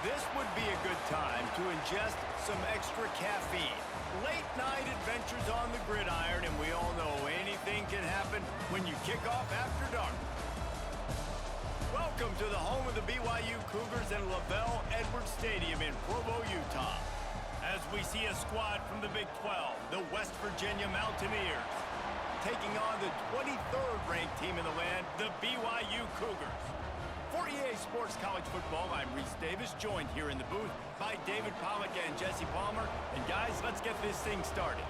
This would be a good time to ingest some extra caffeine. Late night adventures on the gridiron, and we all know anything can happen when you kick off after dark. Welcome to the home of the BYU Cougars in LaVell Edwards Stadium in Provo, Utah. As we see a squad from the Big 12, the West Virginia Mountaineers, taking on the 23rd ranked team in the land, the BYU Cougars. For EA Sports College Football, I'm Reese Davis, joined here in the booth by David Pollack and Jesse Palmer. And guys, let's get this thing started.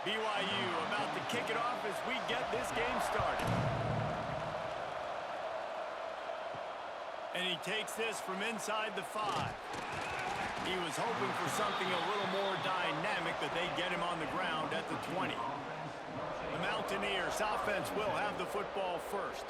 BYU about to kick it off as we get this game started. And he takes this from inside the 5. He was hoping for something a little more dynamic, but they get him on the ground at the 20. The Mountaineers offense will have the football first.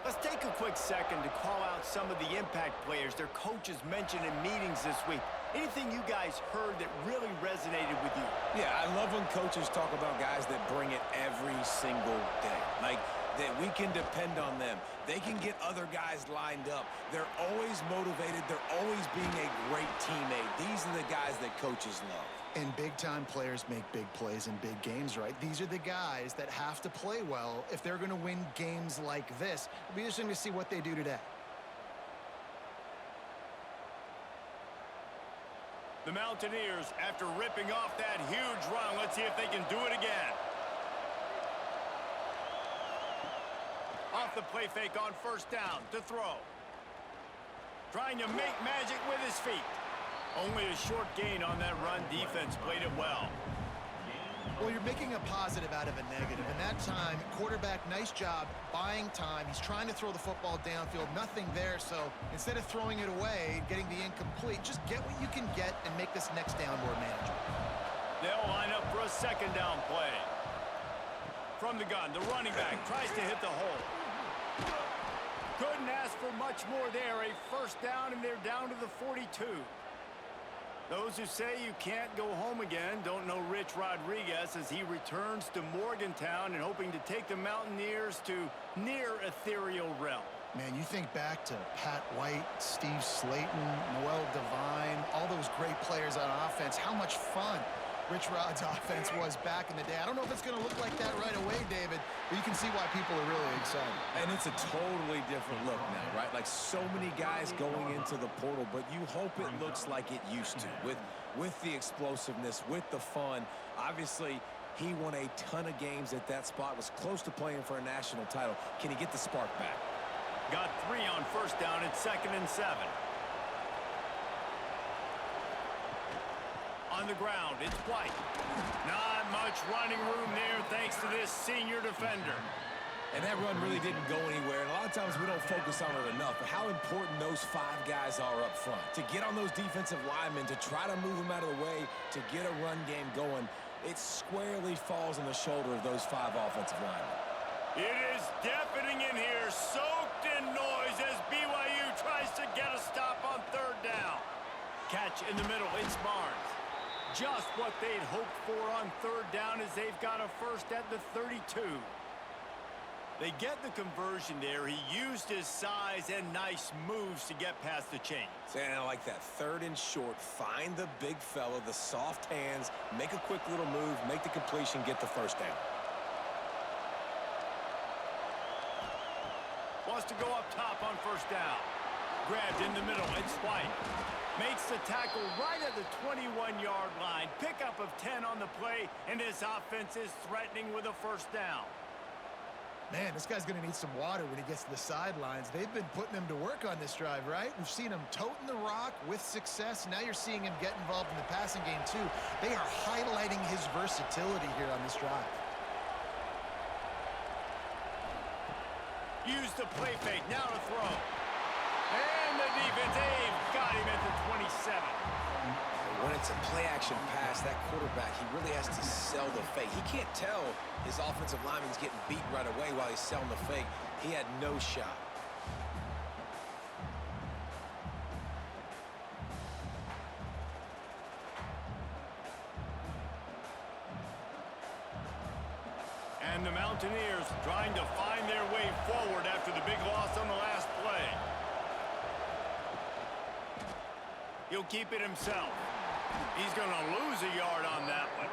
Let's take a quick second to call out some of the impact players their coaches mentioned in meetings this week. Anything you guys heard that really resonated with you? Yeah, I love when coaches talk about guys that bring it every single day. Like, that we can depend on them. They can get other guys lined up. They're always motivated. They're always being a great teammate. These are the guys that coaches love. And big-time players make big plays in big games, right? These are the guys that have to play well if they're going to win games like this. It'll be interesting to see what they do today. The Mountaineers, after ripping off that huge run, let's see if they can do it again. Off the play fake on first down to throw. Trying to make magic with his feet. Only a short gain on that run. Defense played it well. Well, you're making a positive out of a negative. And that time, quarterback, nice job buying time. He's trying to throw the football downfield. Nothing there. So instead of throwing it away, getting the incomplete, just get what you can get and make this next down more manageable. They'll line up for a second down play. From the gun, the running back tries to hit the hole. Couldn't ask for much more there. A first down, and they're down to the 42. Those who say you can't go home again don't know Rich Rodriguez as he returns to Morgantown and hoping to take the Mountaineers to near ethereal realm. Man, you think back to Pat White, Steve Slayton, Noel Devine, all those great players on offense. How much fun Rich Rod's offense was back in the day. I don't know if it's going to look like that right away, David, but you can see why people are really excited. And it's a totally different look now, right? Like so many guys going into the portal, but you hope it looks like it used to with the explosiveness, with the fun. Obviously, he won a ton of games at that spot, was close to playing for a national title. Can he get the spark back? Got 3 on first down at 2nd and 7. On the ground, it's White. Not much running room there thanks to this senior defender. And that run really didn't go anywhere. And a lot of times we don't focus on it enough, but how important those 5 guys are up front. To get on those defensive linemen, to try to move them out of the way, to get a run game going, it squarely falls on the shoulder of those 5 offensive linemen. It is deafening in here, soaked in noise as BYU tries to get a stop on 3rd down. Catch in the middle, it's Barnes. Just what they'd hoped for on 3rd down as they've got a first at the 32. They get the conversion there. He used his size and nice moves to get past the chains. And I like that 3rd and short. Find the big fella, the soft hands, make a quick little move, make the completion, get the first down. Wants to go up top on first down. Grabbed in the middle, it's White. Makes the tackle right at the 21-yard line. Pickup of 10 on the play, and his offense is threatening with a first down. Man, this guy's going to need some water when he gets to the sidelines. They've been putting him to work on this drive, right? We've seen him toting the rock with success. Now you're seeing him get involved in the passing game, too. They are highlighting his versatility here on this drive. Use the play fake, now to throw. And the defense, they've got him at the 27. When it's a play-action pass, that quarterback, he really has to sell the fake. He can't tell his offensive lineman's getting beat right away while he's selling the fake. He had no shot. Mountaineers trying to find their way forward after the big loss on the last play. He'll keep it himself. He's going to lose a yard on that one.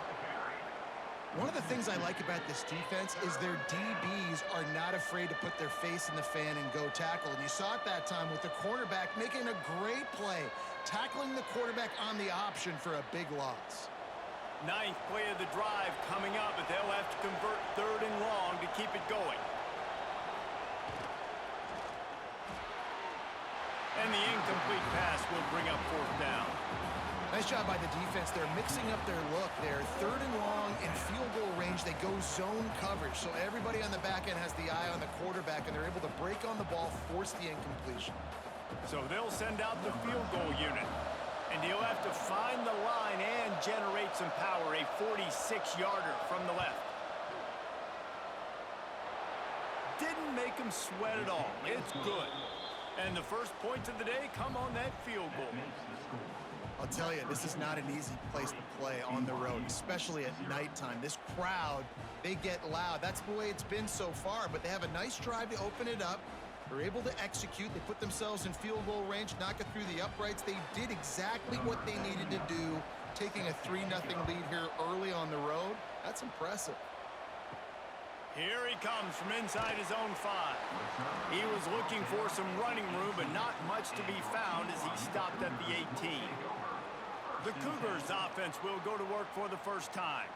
One of the things I like about this defense is their DBs are not afraid to put their face in the fan and go tackle. And you saw it that time with the cornerback making a great play, tackling the quarterback on the option for a big loss. Ninth play of the drive coming up, but they'll have to convert 3rd and long to keep it going. And the incomplete pass will bring up 4th down. Nice job by the defense. They're mixing up their look there. 3rd and long in field goal range. They go zone coverage. So everybody on the back end has the eye on the quarterback, and they're able to break on the ball, force the incompletion. So they'll send out the field goal unit. And he'll have to find the line and generate some power. A 46-yarder from the left. Didn't make him sweat at all. It's good. And the first points of the day come on that field goal. I'll tell you, this is not an easy place to play on the road, especially at nighttime. This crowd, they get loud. That's the way it's been so far, but they have a nice drive to open it up. They're able to execute. They put themselves in field goal range, knock it through the uprights. They did exactly what they needed to do, taking a 3-0 lead here early on the road. That's impressive. Here he comes from inside his own 5. He was looking for some running room, but not much to be found as he stopped at the 18. The Cougars offense will go to work for the first time.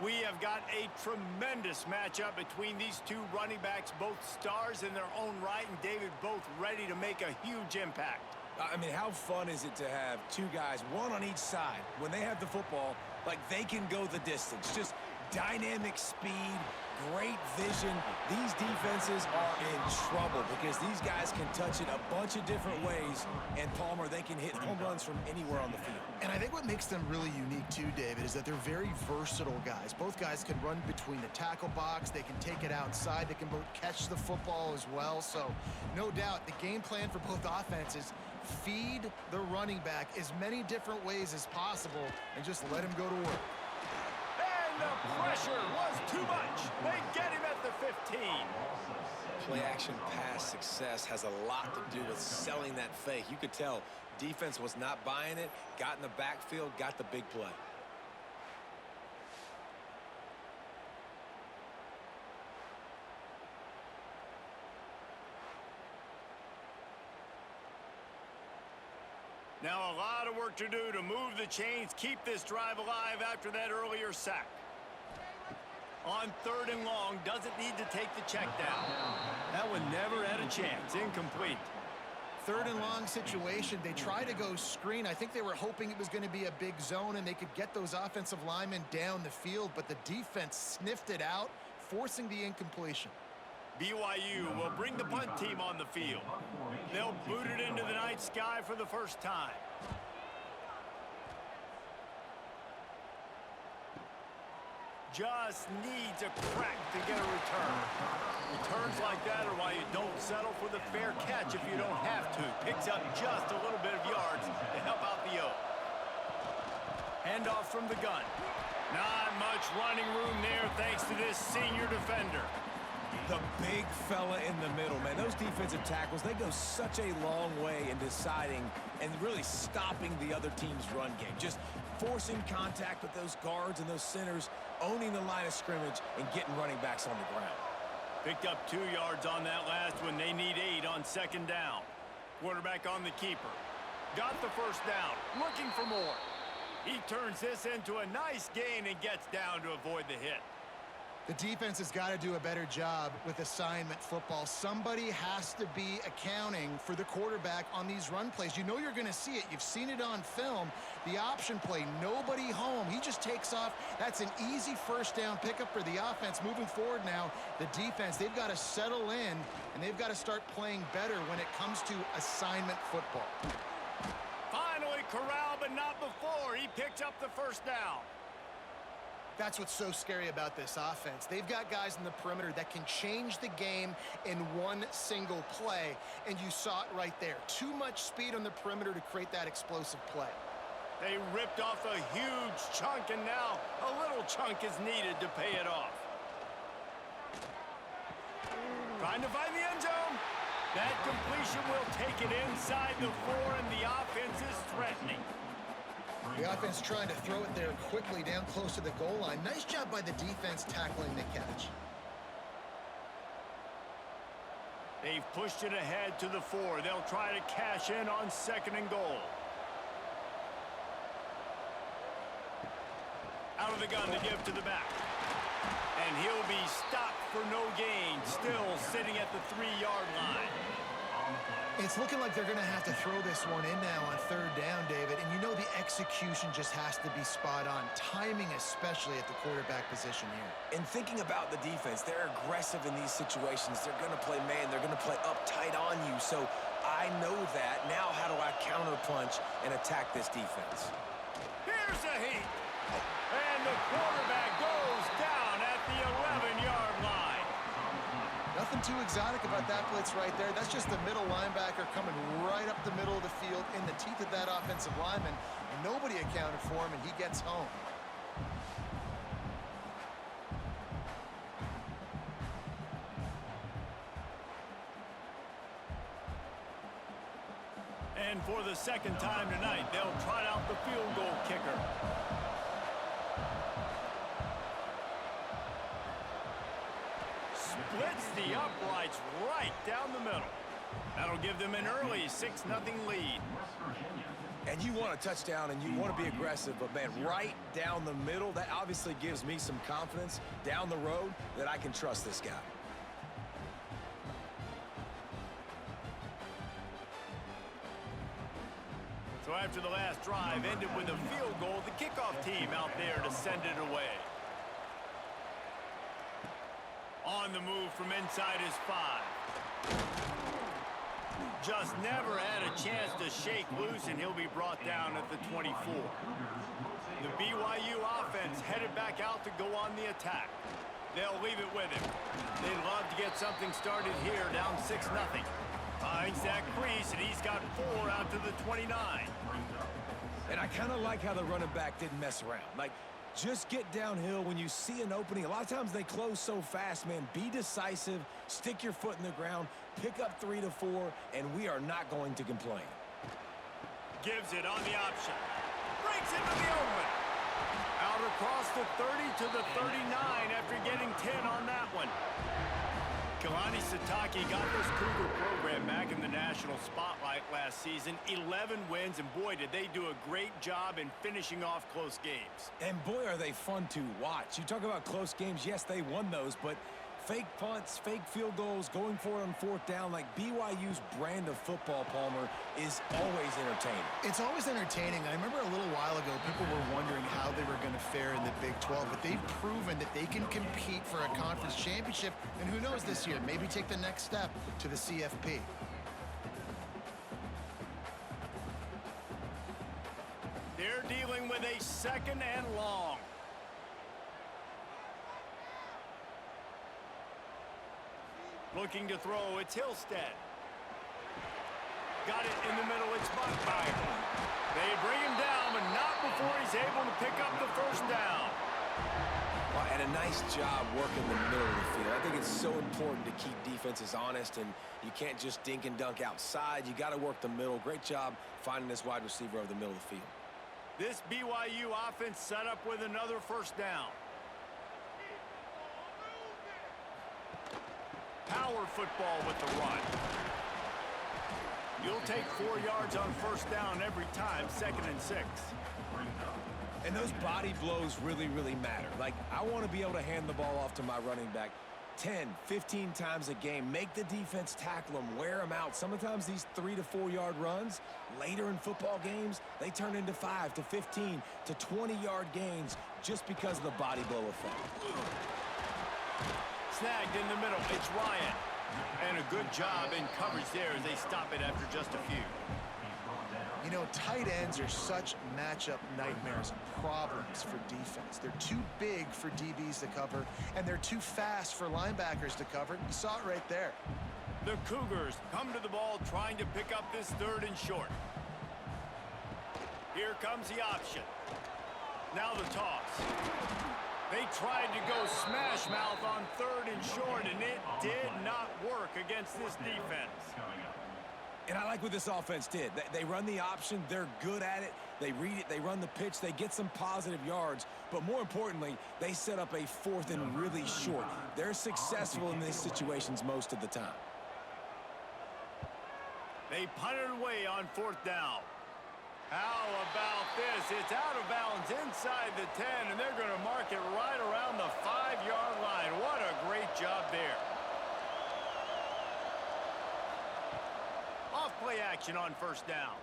We have got a tremendous matchup between these two running backs, both stars in their own right, and David, both ready to make a huge impact. I mean, how fun is it to have two guys, one on each side, when they have the football, like they can go the distance. Just dynamic speed, great vision. These defenses are in trouble because these guys can touch it a bunch of different ways, and Palmer, they can hit home runs from anywhere on the field. And I think what makes them really unique too, David, is that they're very versatile guys. Both guys can run between the tackle box. They can take it outside. They can both catch the football as well. So no doubt the game plan for both offenses, feed the running back as many different ways as possible and just let him go to work. The pressure was too much. They get him at the 15. Play-action pass success has a lot to do with selling that fake. You could tell defense was not buying it, got in the backfield, got the big play. Now a lot of work to do to move the chains, keep this drive alive after that earlier sack. On 3rd and long, doesn't need to take the check down. That one never had a chance. Incomplete. 3rd and long situation. They try to go screen. I think they were hoping it was going to be a big zone and they could get those offensive linemen down the field, but the defense sniffed it out, forcing the incompletion. BYU will bring the punt team on the field. They'll boot it into the night sky for the first time. Just needs a crack to get a return. Returns like that are why you don't settle for the fair catch if you don't have to. Picks up just a little bit of yards to help out the O. Handoff from the gun. Not much running room there thanks to this senior defender. The big fella in the middle, man. Those defensive tackles, they go such a long way in deciding and really stopping the other team's run game. Just forcing contact with those guards and those centers, owning the line of scrimmage, and getting running backs on the ground. Picked up 2 yards on that last one. They need 8 on 2nd down. Quarterback on the keeper. Got the first down. Looking for more. He turns this into a nice gain and gets down to avoid the hit. The defense has got to do a better job with assignment football. Somebody has to be accounting for the quarterback on these run plays. You know you're going to see it. You've seen it on film. The option play, nobody home. He just takes off. That's an easy first down pickup for the offense. Moving forward now, the defense, they've got to settle in, and they've got to start playing better when it comes to assignment football. Finally corralled, but not before. He picked up the first down. That's what's so scary about this offense. They've got guys in the perimeter that can change the game in one single play, and you saw it right there. Too much speed on the perimeter to create that explosive play. They ripped off a huge chunk, and now a little chunk is needed to pay it off. Trying to find the end zone. That completion will take it inside the 4, and the offense is threatening. The offense trying to throw it there quickly down close to the goal line. Nice job by the defense tackling the catch. They've pushed it ahead to the 4. They'll try to cash in on 2nd and goal. Out of the gun to give to the back. And he'll be stopped for no gain, still sitting at the 3-yard line. It's looking like they're going to have to throw this one in now on 3rd down, David. And you know the execution just has to be spot on. Timing especially at the quarterback position here. And thinking about the defense, they're aggressive in these situations. They're going to play man. They're going to play up tight on you. So I know that. Now how do I counterpunch and attack this defense? Here's a heat. And the quarterback goes down at the 11-yard line. Nothing too exotic about that blitz right there. That's just the middle linebacker coming right up the middle of the field in the teeth of that offensive lineman. Nobody accounted for him, and he gets home. And for the 2nd time tonight, they'll trot out the field goal kicker. Splits the uprights right down the middle. That'll give them an early 6-0 lead. And you want a touchdown and you want to be aggressive, but man, right down the middle, that obviously gives me some confidence down the road that I can trust this guy. So after the last drive ended with a field goal, the kickoff team out there to send it away. On the move from inside his 5. Just never had a chance to shake loose, and he'll be brought down at the 24. The BYU offense headed back out to go on the attack. They'll leave it with him. They'd love to get something started here, down 6-0. Finds that crease, and he's got 4 out to the 29. And I kind of like how the running back didn't mess around. Like, just get downhill when you see an opening. A lot of times they close so fast, man. Be decisive, stick your foot in the ground, pick up 3 to 4, and we are not going to complain. Gives it on the option. Breaks into the open. Out across the 30 to the 39 after getting 10 on that one. Kalani Sitake got this Cougar program back in the national spotlight last season. 11 wins, and boy, did they do a great job in finishing off close games. And boy, are they fun to watch. You talk about close games, yes, they won those, but fake punts, fake field goals, going for it on 4th down, like BYU's brand of football, Palmer, is always entertaining. It's always entertaining. I remember a little while ago, people were wondering how they were going to fare in the Big 12, but they've proven that they can compete for a conference championship, and who knows this year, maybe take the next step to the CFP. They're dealing with a 2nd and long. Looking to throw, it's Hillstead. Got it in the middle, it's Buckmeyer. They bring him down, but not before he's able to pick up the 1st down. Well, and a nice job working the middle of the field. I think it's so important to keep defenses honest, and you can't just dink and dunk outside. You got to work the middle. Great job finding this wide receiver over the middle of the field. This BYU offense set up with another 1st down. Power football with the run. You'll take 4 yards on 1st down every time, 2nd and 6. And those body blows really, really matter. Like, I want to be able to hand the ball off to my running back 10, 15 times a game. Make the defense tackle them, wear them out. Sometimes these 3 to 4 yard runs, later in football games, they turn into 5 to 15 to 20-yard gains just because of the body blow effect. Snagged in the middle, it's Ryan. And a good job in coverage there as they stop it after just a few. You know, tight ends are such matchup nightmares and problems for defense. They're too big for DBs to cover, and they're too fast for linebackers to cover. You saw it right there. The Cougars come to the ball trying to pick up this 3rd and short. Here comes the option. Now the toss. They tried to go smash mouth on 3rd and short, and it did not work against this defense. And I like what this offense did. They run the option. They're good at it. They read it. They run the pitch. They get some positive yards. But more importantly, they set up a 4th and really short. They're successful in these situations most of the time. They punted away on 4th down. How about this? It's out of bounds inside the 10, and they're going to mark it right around the 5-yard line. What a great job there. Off-play action on 1st down.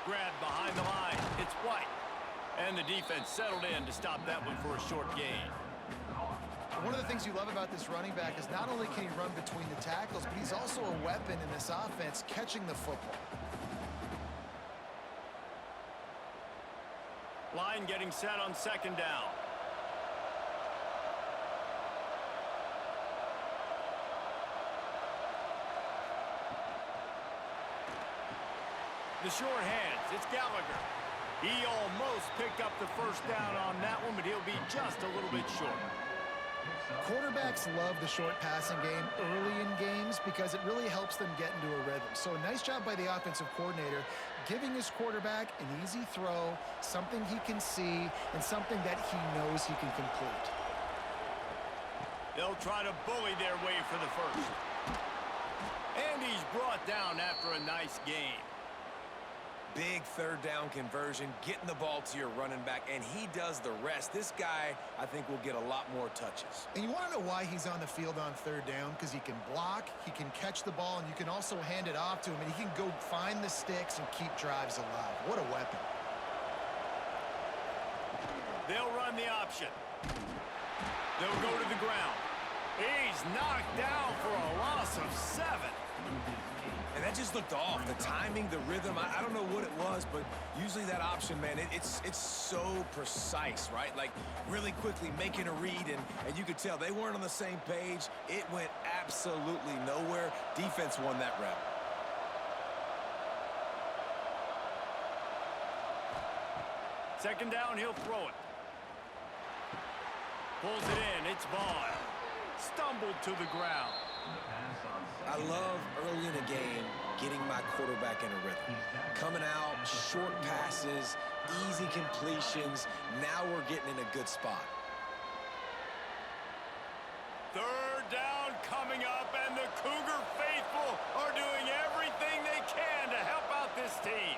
Grabbed behind the line. It's White. And the defense settled in to stop that one for a short gain. One of the things you love about this running back is not only can he run between the tackles, but he's also a weapon in this offense catching the football. Line getting set on 2nd down. The short hands, it's Gallagher. He almost picked up the 1st down on that one, but he'll be just a little bit short. Quarterbacks love the short passing game early in games because it really helps them get into a rhythm. So a nice job by the offensive coordinator giving his quarterback an easy throw, something he can see, and something that he knows he can complete. They'll try to bully their way for the 1st. And he's brought down after a nice gain. Big 3rd down conversion, getting the ball to your running back, and he does the rest. This guy, I think, will get a lot more touches. And you want to know why he's on the field on 3rd down? Because he can block, he can catch the ball, and you can also hand it off to him, and he can go find the sticks and keep drives alive. What a weapon. They'll run the option. They'll go to the ground. He's knocked down for a loss of 7. And that just looked off. The timing, the rhythm, I don't know what it was, but usually that option, man, it's so precise, right? Like, really quickly making a read, and you could tell they weren't on the same page. It went absolutely nowhere. Defense won that rep. Second down, he'll throw it. Pulls it in, it's Vaughn. Stumbled to the ground. I love early in a game getting my quarterback in a rhythm. Coming out, short passes, easy completions. Now we're getting in a good spot. 3rd down coming up, and the Cougar faithful are doing everything they can to help out this team.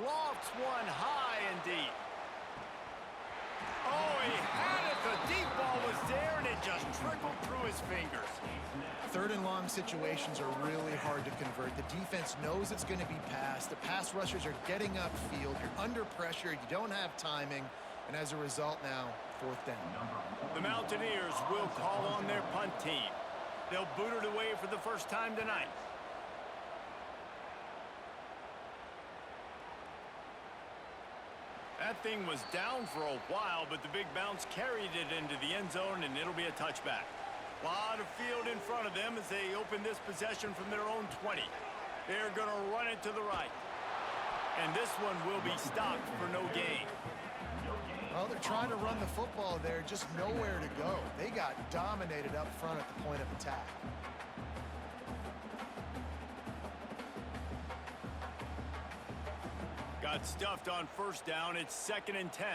Lofts one high and deep. Oh, he had it. The deep ball was there, and it just trickled through his fingers. 3rd and long situations are really hard to convert. The defense knows it's going to be passed. The pass rushers are getting upfield. You're under pressure. You don't have timing. And as a result now, 4th down. The Mountaineers will call on their punt team. They'll boot it away for the first time tonight. That thing was down for a while, but the big bounce carried it into the end zone, and it'll be a touchback. A lot of field in front of them as they open this possession from their own 20. They're going to run it to the right. And this one will be stopped for no gain. Well, they're trying to run the football there, just nowhere to go. They got dominated up front at the point of attack. Got stuffed on 1st down. It's 2nd and 10.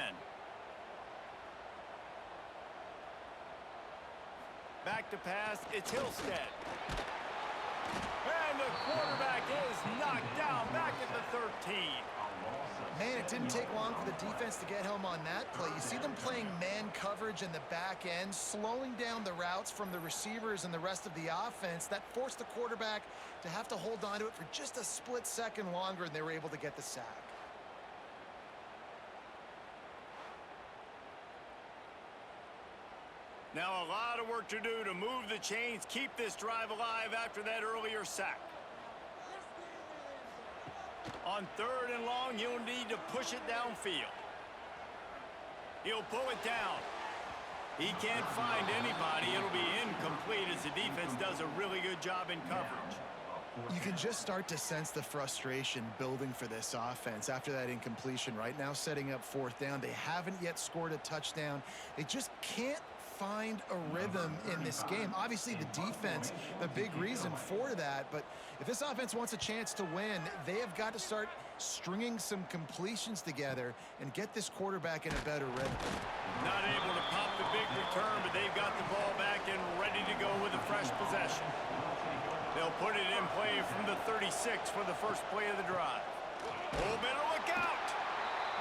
Back to pass. It's Hillstead. And the quarterback is knocked down back at the 13. Man, it didn't take long for the defense to get home on that play. You see them playing man coverage in the back end, slowing down the routes from the receivers and the rest of the offense. That forced the quarterback to have to hold on to it for just a split second longer, and they were able to get the sack. Now a lot of work to do to move the chains, keep this drive alive after that earlier sack. On 3rd and long, he'll need to push it downfield. He'll pull it down. He can't find anybody. It'll be incomplete as the defense does a really good job in coverage. You can just start to sense the frustration building for this offense after that incompletion. Right now, setting up 4th down. They haven't yet scored a touchdown. They just can't find a rhythm in this game. Obviously, the defense, the big reason for that. But if this offense wants a chance to win, they have got to start stringing some completions together and get this quarterback in a better rhythm. Not able to pop the big return, but they've got the ball back and ready to go with a fresh possession. They'll put it in play from the 36 for the first play of the drive. Oh, better look out.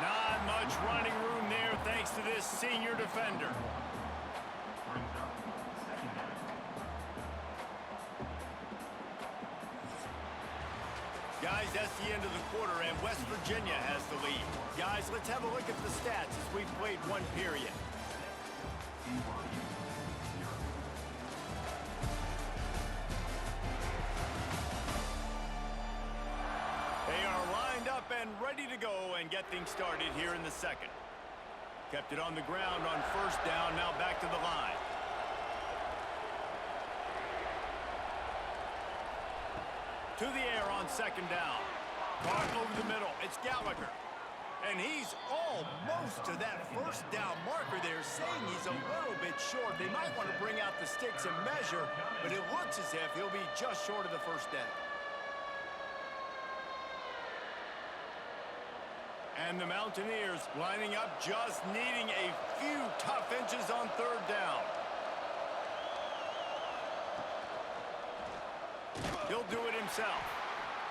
Not much running room there thanks to this senior defender. Guys, that's the end of the quarter, and West Virginia has the lead. Guys, let's have a look at the stats as we've played one period. They are lined up and ready to go and get things started here in the second. Kept it on the ground on 1st down, now back to the line. To the air on 2nd down. Caught over the middle. It's Gallagher. And he's almost to that 1st down marker there, saying he's a little bit short. They might want to bring out the sticks and measure, but it looks as if he'll be just short of the 1st down. And the Mountaineers lining up, just needing a few tough inches on 3rd down. He'll do it himself.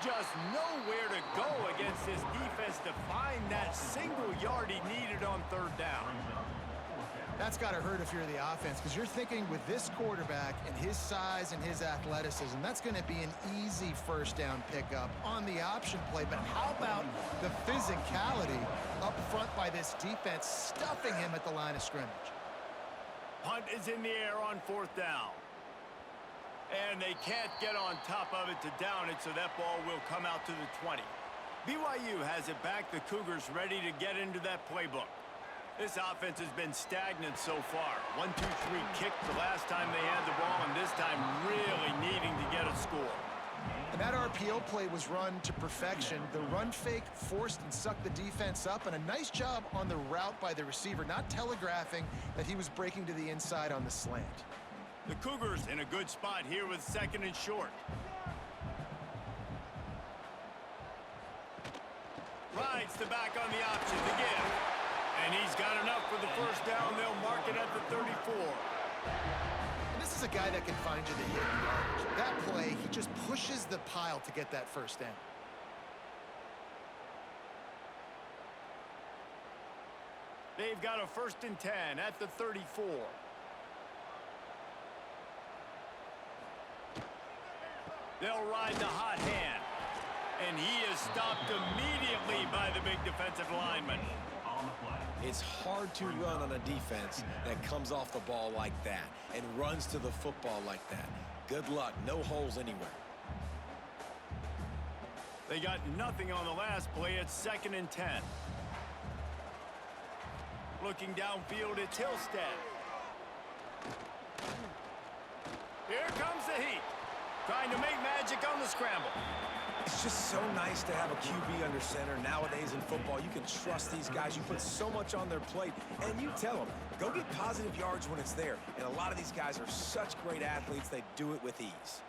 Just nowhere to go against this defense to find that single yard he needed on 3rd down. That's got to hurt if you're the offense, because you're thinking with this quarterback and his size and his athleticism, that's going to be an easy 1st down pickup on the option play. But how about the physicality up front by this defense, stuffing him at the line of scrimmage? Punt is in the air on 4th down. And they can't get on top of it to down it, so that ball will come out to the 20. BYU has it back. The Cougars ready to get into that playbook. This offense has been stagnant so far. 1, 2, 3 kick the last time they had the ball, and this time really needing to get a score. And that RPO play was run to perfection. The run fake forced and sucked the defense up, and a nice job on the route by the receiver, not telegraphing that he was breaking to the inside on the slant. The Cougars in a good spot here with 2nd and short. Rides the back on the option to give. And he's got enough for the 1st down. They'll mark it at the 34. And this is a guy that can find you the hidden yardage. That play, he just pushes the pile to get that 1st down. They've got a 1st and 10 at the 34. They'll ride the hot hand. And he is stopped immediately by the big defensive lineman. It's hard to run on a defense that comes off the ball like that and runs to the football like that. Good luck. No holes anywhere. They got nothing on the last play. It's 2nd and 10. Looking downfield, it's Hillstead. Here comes the heat. Trying to make magic on the scramble. It's just so nice to have a QB under center. Nowadays in football, you can trust these guys. You put so much on their plate, and you tell them, go get positive yards when it's there. And a lot of these guys are such great athletes, they do it with ease.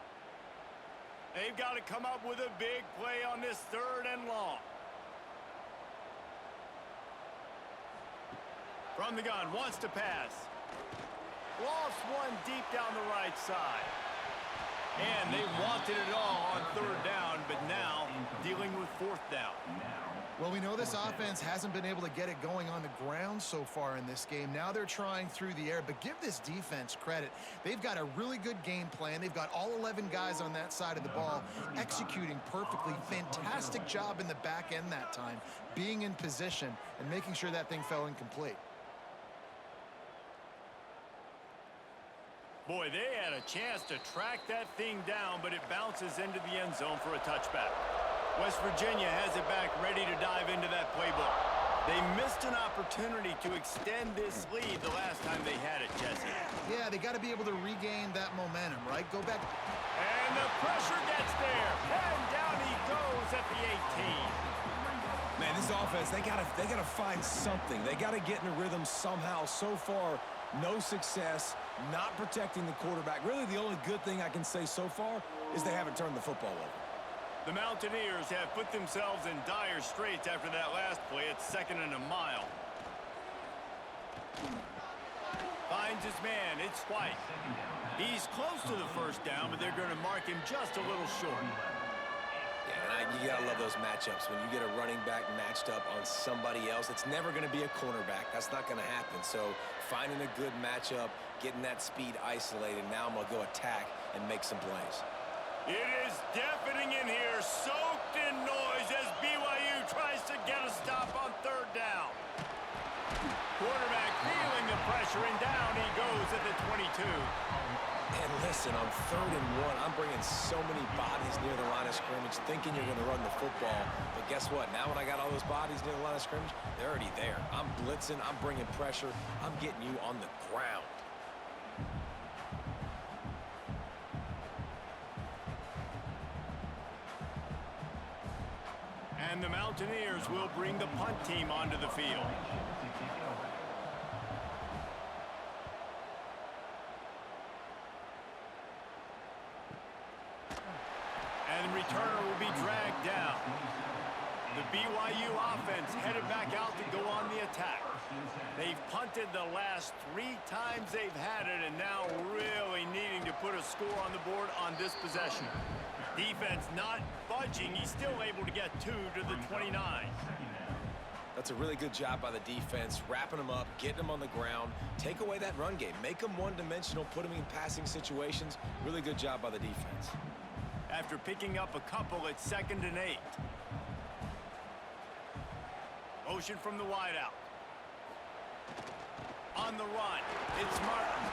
They've got to come up with a big play on this 3rd and long. From the gun, wants to pass. Lofts one deep down the right side. And they wanted it all on 3rd down, but now dealing with 4th down. Well, we know this offense hasn't been able to get it going on the ground so far in this game. Now they're trying through the air, but give this defense credit. They've got a really good game plan. They've got all 11 guys on that side of the ball executing perfectly. Fantastic job in the back end that time, being in position and making sure that thing fell incomplete. Boy, they had a chance to track that thing down, but it bounces into the end zone for a touchback. West Virginia has it back, ready to dive into that playbook. They missed an opportunity to extend this lead the last time they had it, Jesse. Yeah, they got to be able to regain that momentum, right? Go back. And the The pressure gets there, and down he goes at the 18. Man, this offense, they gotta find something. They gotta get in a rhythm somehow. So far, no success, not protecting the quarterback. Really, the only good thing I can say so far is they haven't turned the football over. The Mountaineers have put themselves in dire straits after that last play. It's 2nd and a mile. Finds his man. It's White. He's close to the first down, but they're going to mark him just a little short. Yeah, and you gotta love those matchups. When you get a running back matched up on somebody else, it's never going to be a cornerback. That's not going to happen. So finding a good matchup, getting that speed isolated. Now I'm going to go attack and make some plays. It is deafening in here, soaked in noise as BYU tries to get a stop on 3rd down. Quarterback feeling the pressure, and down he goes at the 22. And listen, on 3rd and 1, I'm bringing so many bodies near the line of scrimmage, thinking you're going to run the football. But guess what? Now when I got all those bodies near the line of scrimmage, they're already there. I'm blitzing. I'm bringing pressure. I'm getting you on the ground. And the Mountaineers will bring the punt team onto the field. And the returner will be dragged down. The BYU offense headed back out to go on the attack. They've punted the last 3 times they've had it, and now really needing to put a score on the board on this possession. Defense not budging. He's still able to get 2 to the 29. That's a really good job by the defense, wrapping them up, getting them on the ground, take away that run game, make them one-dimensional, put them in passing situations. Really good job by the defense. After picking up a couple, it's 2nd and 8. Motion from the wideout. On the run, it's Martin.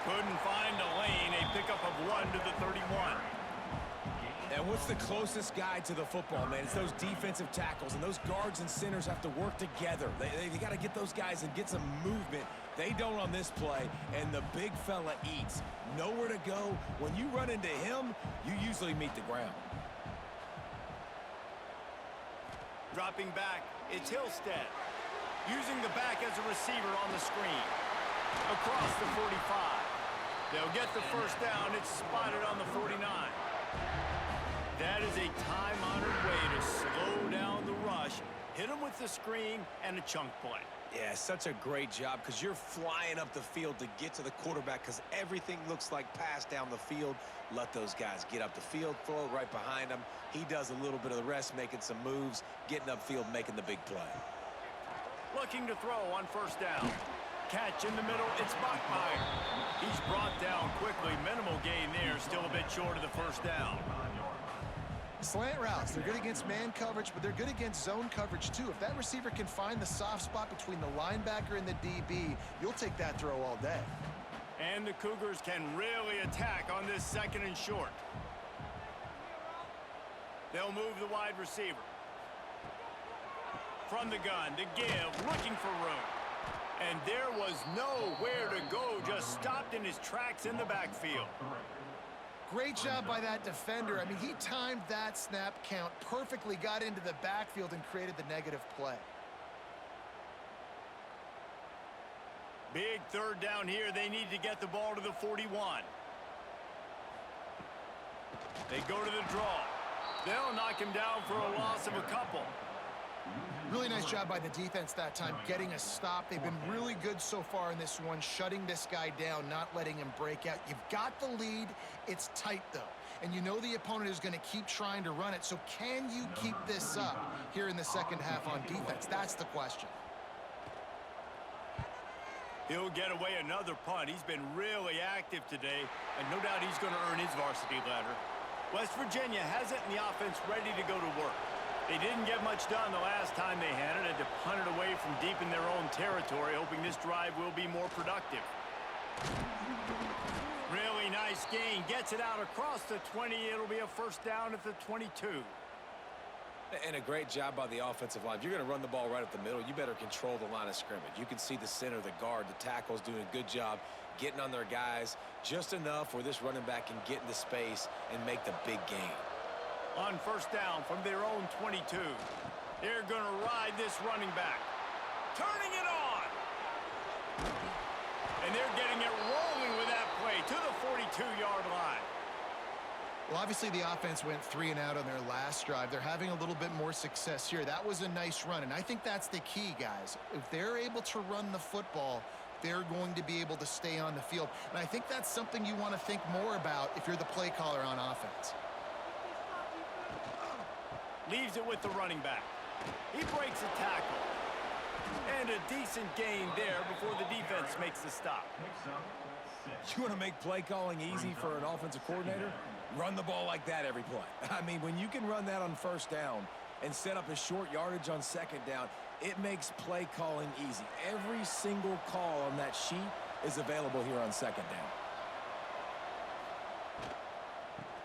Couldn't find a lane. A pickup of 1 to the 31. And what's the closest guy to the football, man? It's those defensive tackles, and those guards and centers have to work together. They got to get those guys and get some movement. They don't on this play, and the big fella eats. Nowhere to go. When you run into him, you usually meet the ground. Dropping back, it's Hillstead. Using the back as a receiver on the screen. Across the 45. They'll get the first down. It's spotted on the 49. That is a time-honored way to slow down the rush, hit him with the screen, and a chunk play. Yeah, such a great job because you're flying up the field to get to the quarterback because everything looks like pass down the field. Let those guys get up the field, throw it right behind him. He does a little bit of the rest, making some moves, getting upfield, making the big play. Looking to throw on 1st down. Catch in the middle, it's Bachmeier. He's brought down quickly. Minimal gain there, still a bit short of the 1st down. Slant routes, they're good against man coverage, but they're good against zone coverage too. If that receiver can find the soft spot between the linebacker and the DB, you'll take that throw all day. And the Cougars can really attack on this 2nd and short. They'll move the wide receiver. From the gun, to give, looking for room. And there was nowhere to go, just stopped in his tracks in the backfield. Great job by that defender. I mean, he timed that snap count perfectly, got into the backfield and created the negative play. Big 3rd down here. They need to get the ball to the 41. They go to the draw. They'll knock him down for a loss of a couple. Really nice job by the defense that time, getting a stop. They've been really good so far in this one, shutting this guy down, not letting him break out. You've got the lead. It's tight, though. And you know the opponent is going to keep trying to run it. So can you keep this up here in the 2nd half on defense? That's the question. He'll get away another punt. He's been really active today, and no doubt he's going to earn his varsity ladder. West Virginia has it in the offense ready to go to work. They didn't get much done the last time they had it. Had to punt it away from deep in their own territory, hoping this drive will be more productive. Really nice gain. Gets it out across the 20. It'll be a 1st down at the 22. And a great job by the offensive line. If you're going to run the ball right up the middle, you better control the line of scrimmage. You can see the center, the guard, the tackle's doing a good job getting on their guys just enough where this running back can get into space and make the big gain. On first down from their own 22. They're going to ride this running back. Turning it on. And they're getting it rolling with that play to the 42-yard line. Well, obviously the offense went 3 and out on their last drive. They're having a little bit more success here. That was a nice run, and I think that's the key, guys. If they're able to run the football, they're going to be able to stay on the field. And I think that's something you want to think more about if you're the play caller on offense. Leaves it with the running back. He breaks a tackle. And a decent gain there before the defense makes the stop. You want to make play calling easy for an offensive coordinator? Run the ball like that every play. I mean, when you can run that on first down and set up a short yardage on second down, it makes play calling easy. Every single call on that sheet is available here on second down.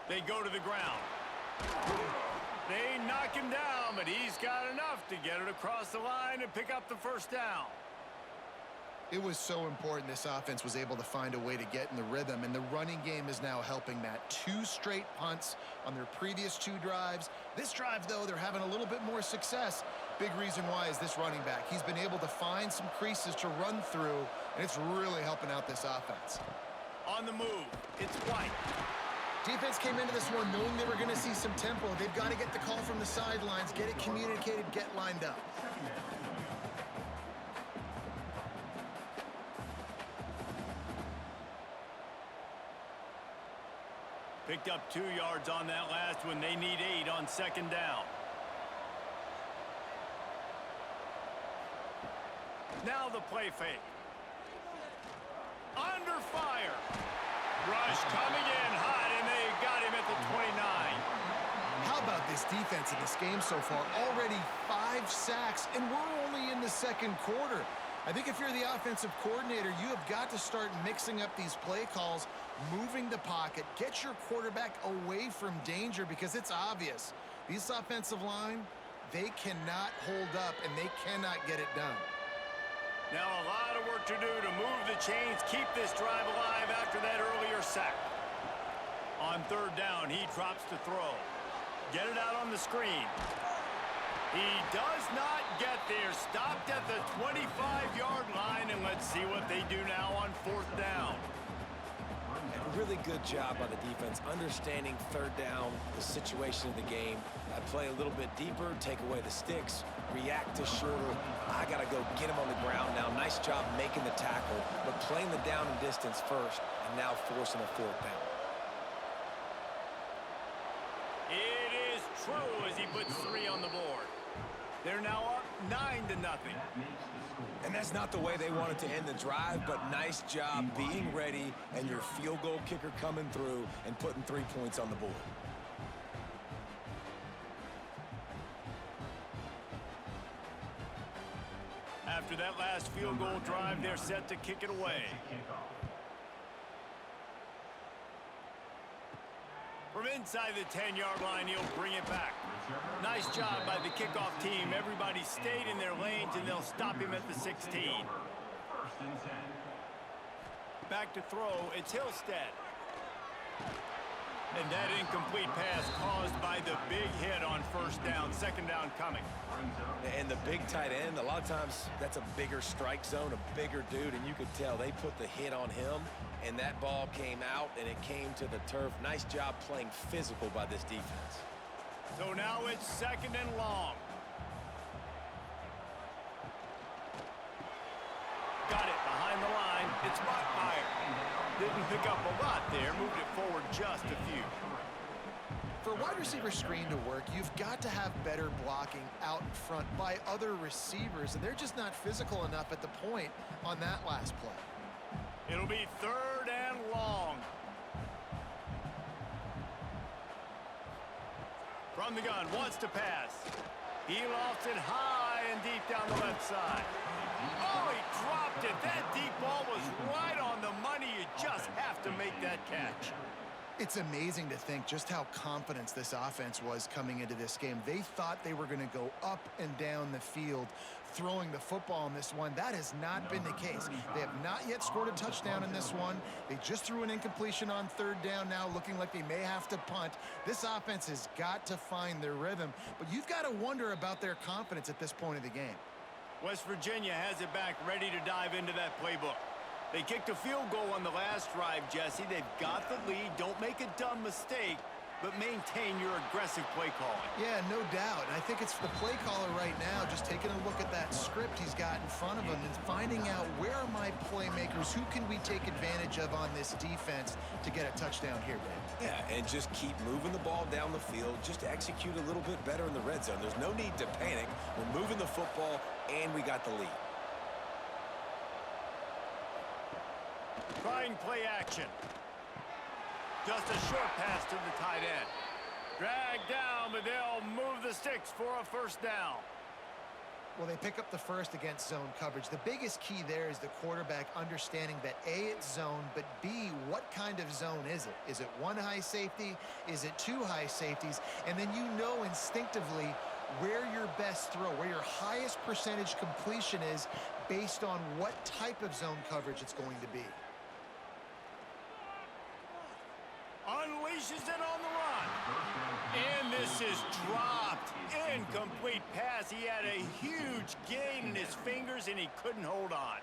They go to the ground. They knock him down, but he's got enough to get it across the line and pick up the first down. It was so important this offense was able to find a way to get in the rhythm, and the running game is now helping that. 2 straight punts on their previous 2 drives. This drive, though, they're having a little bit more success. Big reason why is this running back. He's been able to find some creases to run through, and it's really helping out this offense. On the move, it's White. Defense came into this one knowing they were going to see some tempo. They've got to get the call from the sidelines, get it communicated, get lined up. Picked up 2 yards on that last one. They need 8 on second down. Now the play fake. Under fire. Rush coming in hot, and they got him at the 29. How about this defense in this game so far? Already 5 sacks, and we're only in the second quarter. I think if you're the offensive coordinator, you have got to start mixing up these play calls, moving the pocket, get your quarterback away from danger, because it's obvious. This offensive line, they cannot hold up, and they cannot get it done. Now a lot of work to do to move the chains, keep this drive alive after that earlier sack. On third down, he drops to throw. Get it out on the screen. He does not get there. Stopped at the 25-yard line, and let's see what they do now on fourth down. A really good job by the defense, understanding third down, the situation of the game. I play a little bit deeper, take away the sticks, react to shorter. I got to go get him on the ground now. Nice job making the tackle, but playing the down and distance first, and now forcing a fourth down. It is true as he puts 3 on the board. They're now up 9-0. And that's not the way they wanted to end the drive, but nice job being ready and your field goal kicker coming through and putting 3 points on the board. After that last field goal drive, they're set to kick it away. From inside the 10-yard line, he'll bring it back. Nice job by the kickoff team. Everybody stayed in their lanes, and they'll stop him at the 16. Back to throw, it's Hillstead. And that incomplete pass caused by the big hit on first down. Second down coming. And the big tight end, a lot of times that's a bigger strike zone, a bigger dude, and you could tell they put the hit on him, and that ball came out, and it came to the turf. Nice job playing physical by this defense. So now it's second and long. Got it behind the line. It's Rottmeyer. Didn't pick up a lot there. Moved it forward just a few. For a wide receiver screen to work, you've got to have better blocking out in front by other receivers, and they're just not physical enough at the point on that last play. It'll be third and long. From the gun, wants to pass. He lofts it high and deep down the left side. Oh, he dropped it. That deep ball was right on the money. You just have to make that catch. It's amazing to think just how confident this offense was coming into this game. They thought they were going to go up and down the field throwing the football in this one. That has not been the case. They have not yet scored a touchdown in this one. They just threw an incompletion on third down now, looking like they may have to punt. This offense has got to find their rhythm, but you've got to wonder about their confidence at this point of the game. West Virginia has it back, ready to dive into that playbook. They kicked a field goal on the last drive, Jesse. They've got the lead. Don't make a dumb mistake, but maintain your aggressive play calling. Yeah, no doubt. And I think it's the play caller right now just taking a look at that script he's got in front of him and finding out where are my playmakers, who can we take advantage of on this defense to get a touchdown here, Dave. Yeah, and just keep moving the ball down the field. Just execute a little bit better in the red zone. There's no need to panic. We're moving the football, and we got the lead. Trying play action. Just a short pass to the tight end. Drag down, but they'll move the sticks for a first down. Well, they pick up the first against zone coverage. The biggest key there is the quarterback understanding that A, it's zone, but B, what kind of zone is it? Is it one high safety? Is it two high safeties? And then you know instinctively where your best throw, where your highest percentage completion is based on what type of zone coverage it's going to be. Unleashes it on the run. And this is dropped. Incomplete pass. He had a huge gain in his fingers, and he couldn't hold on.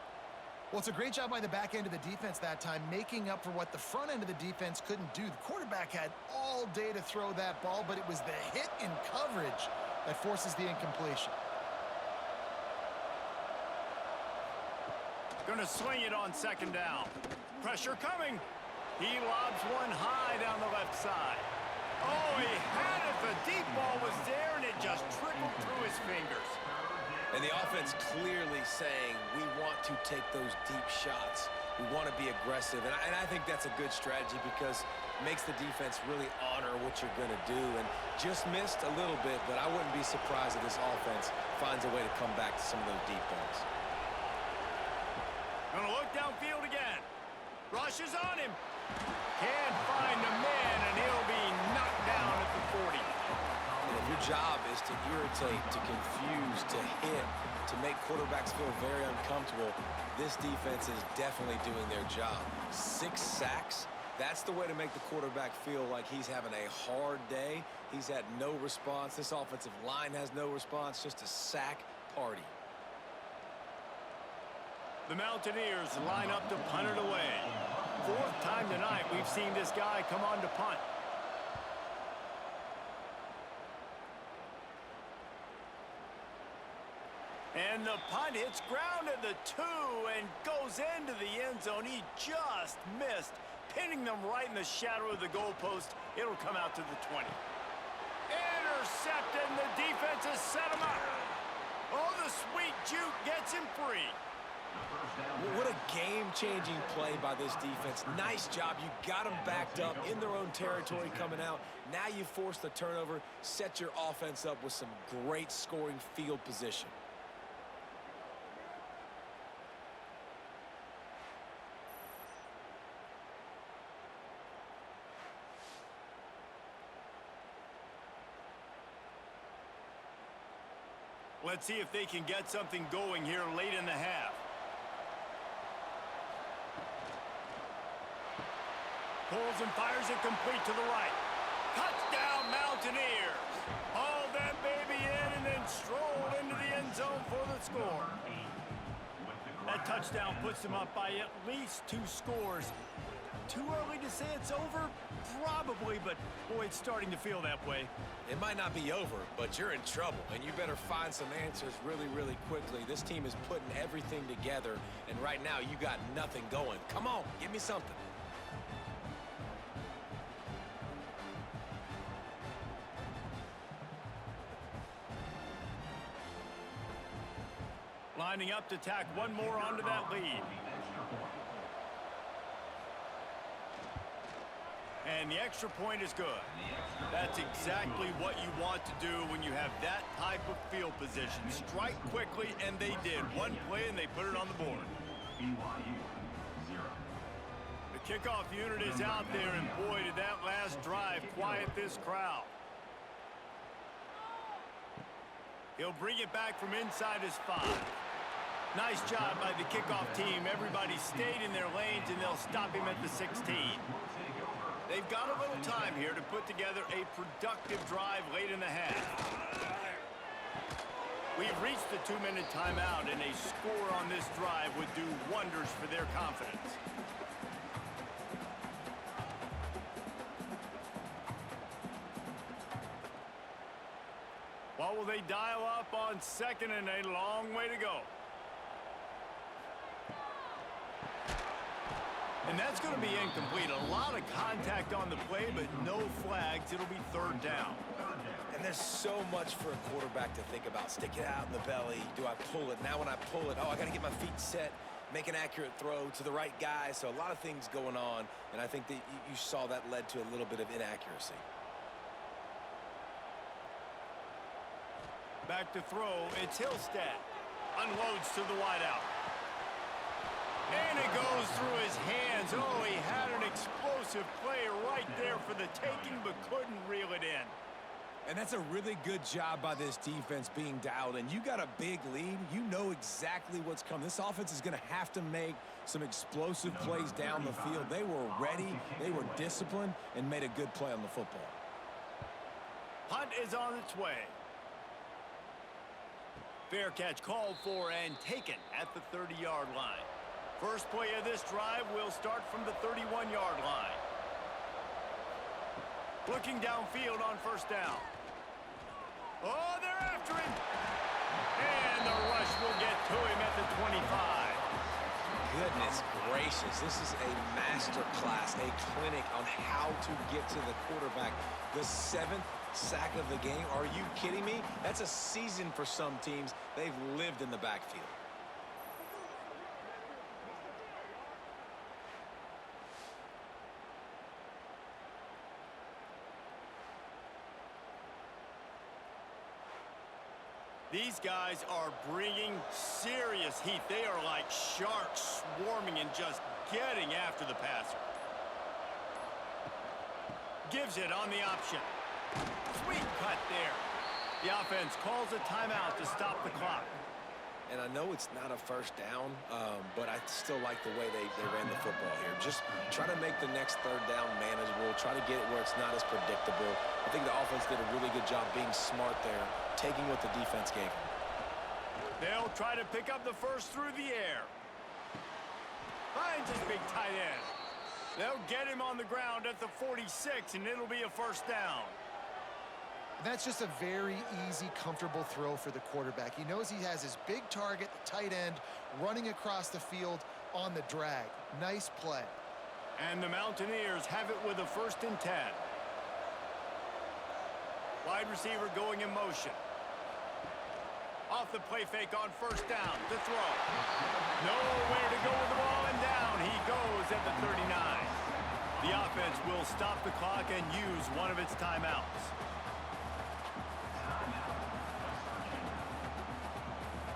Well, it's a great job by the back end of the defense that time, making up for what the front end of the defense couldn't do. The quarterback had all day to throw that ball, but it was the hit in coverage that forces the incompletion. Going to swing it on second down. Pressure coming. He lobs one high down the left side. Oh, he had it. The deep ball was there, and it just trickled through his fingers. And the offense clearly saying, we want to take those deep shots. We want to be aggressive. And I think that's a good strategy because it makes the defense really honor what you're going to do. And just missed a little bit, but I wouldn't be surprised if this offense finds a way to come back to some of those deep balls. Going to look downfield again. Rushes on him. Can't find a man, and he'll be knocked down at the 40. And if your job is to irritate, to confuse, to hit, to make quarterbacks feel very uncomfortable, this defense is definitely doing their job. 6 sacks, that's the way to make the quarterback feel like he's having a hard day. He's had no response. This offensive line has no response, just a sack party. The Mountaineers line up to punt it away. 4th time tonight we've seen this guy come on to punt. And the punt hits ground at the 2 and goes into the end zone. He just missed, pinning them right in the shadow of the goalpost. It'll come out to the 20. Intercepted, and the defense has set him up. Oh, the sweet juke gets him free. What a game-changing play by this defense. Nice job. You got them backed up in their own territory coming out. Now you force the turnover, set your offense up with some great scoring field position. Let's see if they can get something going here late in the half. Pulls and fires it complete to the right. Touchdown, Mountaineers. Hauled that baby in and then strolled into the end zone for the score. That touchdown puts them up by at least 2 scores. Too early to say it's over? Probably, but boy, it's starting to feel that way. It might not be over, but you're in trouble, and you better find some answers really, really quickly. This team is putting everything together, and right now you got nothing going. Come on, give me something. Lining up to tack one more onto that lead. And the extra point is good. That's exactly what you want to do when you have that type of field position. Strike quickly, and they did. One play, and they put it on the board. The Kickoff unit is out there, and boy, did that last drive quiet this crowd. He'll bring it back from inside his 5. Nice job by the kickoff team. Everybody stayed in their lanes, and they'll stop him at the 16. They've got a little time here to put together a productive drive late in the half. We've reached the 2-minute timeout, and a score on this drive would do wonders for their confidence. What will they dial up on 2nd and a long way to go? And that's going to be incomplete. A lot of contact on the play, but no flags. It'll be 3rd down. And there's so much for a quarterback to think about. Stick it out in the belly. Do I pull it? Now when I pull it, oh, I got to get my feet set, make an accurate throw to the right guy. So a lot of things going on, and I think that you saw that led to a little bit of inaccuracy. Back to throw. It's Hillstead. Unloads to the wideout. And it goes through his hands. Oh, he had an explosive play right there for the taking, but couldn't reel it in. And that's a really good job by this defense being dialed in. You got a big lead. You know exactly what's coming. This offense is going to have to make some explosive plays down the field. They were ready, they were disciplined, and made a good play on the football. Punt is on its way. Fair catch called for and taken at the 30-yard line. First play of this drive will start from the 31-yard line. Looking downfield on 1st down. Oh, they're after him. And the rush will get to him at the 25. Goodness gracious, this is a master class, a clinic on how to get to the quarterback. The 7th sack of the game. Are you kidding me? That's a season for some teams. They've lived in the backfield. These guys are bringing serious heat. They are like sharks swarming and just getting after the passer. Gives it on the option. Sweet cut there. The offense calls a timeout to stop the clock. And I know it's not a 1st down, but I still like the way they ran the football here. Just try to make the next 3rd down manageable. Try to get it where it's not as predictable. I think the offense did a really good job being smart there, taking what the defense gave them. They'll try to pick up the first through the air. Finds his big tight end. They'll get him on the ground at the 46, and it'll be a 1st down. That's just a very easy, comfortable throw for the quarterback. He knows he has his big target, the tight end, running across the field on the drag. Nice play. And the Mountaineers have it with a 1st and 10. Wide receiver going in motion. Off the play fake on 1st down to throw. Nowhere to go with the ball, and down he goes at the 39. The offense will stop the clock and use one of its timeouts.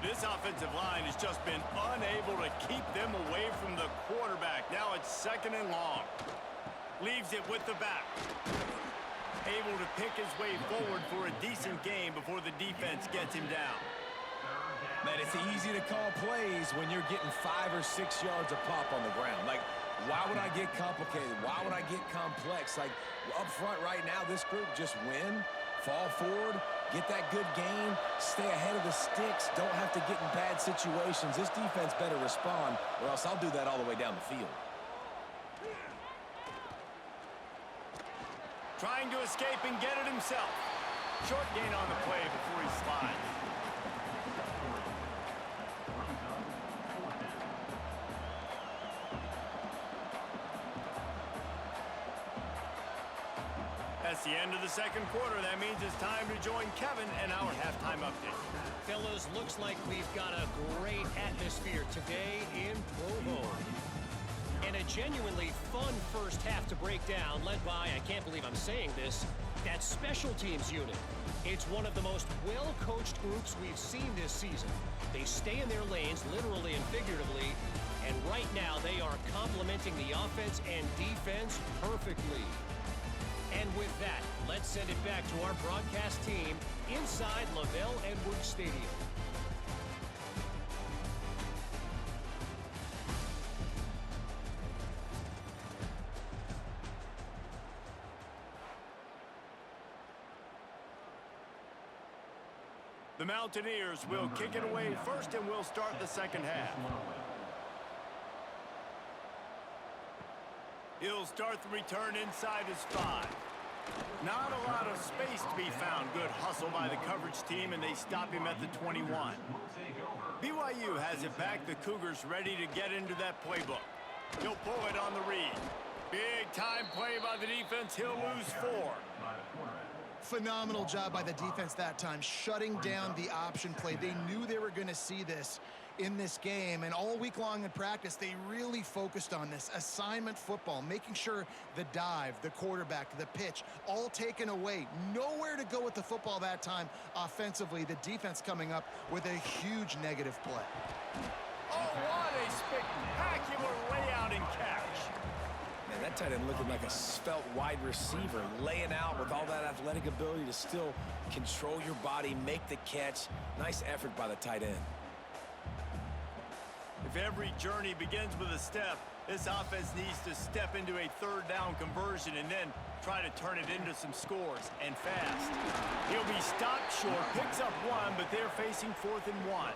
This offensive line has just been unable to keep them away from the quarterback. Now it's 2nd and long. Leaves it with the back. Able to pick his way forward for a decent game before the defense gets him down. Man, it's easy to call plays when you're getting 5 or 6 yards a pop on the ground. Like, why would I get complicated? Why would I get complex? Like, up front right now, this group just win, fall forward, get that good game, stay ahead of the sticks, don't have to get in bad situations. This defense better respond, or else I'll do that all the way down the field. Trying to escape and get it himself. Short gain on the play before he slides. That's the end of the 2nd quarter. That means it's time to join Kevin and our halftime update. Fellas, looks like we've got a great atmosphere today in Provo. And a genuinely fun 1st half to break down, led by, I can't believe I'm saying this, that special teams unit. It's one of the most well-coached groups we've seen this season. They stay in their lanes, literally and figuratively, And right now, they are complementing the offense and defense perfectly. And with that, let's send it back to our broadcast team inside LaVell Edwards Stadium. The Mountaineers will kick it away first, and we'll start the second half. He'll start the return inside his 5. Not a lot of space to be found. Good hustle by the coverage team, and they stop him at the 21. BYU has it back. The Cougars ready to get into that playbook. He'll pull it on the read. Big time play by the defense. He'll lose 4. Phenomenal job by the defense that time, shutting down the option play. They knew they were going to see this in this game, and all week long in practice, they really focused on this assignment football, making sure the dive, the quarterback, the pitch, all taken away. Nowhere to go with the football that time offensively. The defense coming up with a huge negative play. Oh, what a spectacular layout and catch. Man, that tight end looking like a svelte wide receiver, laying out with all that athletic ability to still control your body, make the catch. Nice effort by the tight end. If every journey begins with a step, this offense needs to step into a third down conversion and then try to turn it into some scores, and fast. He'll be stopped short, picks up 1, but they're facing 4th and 1.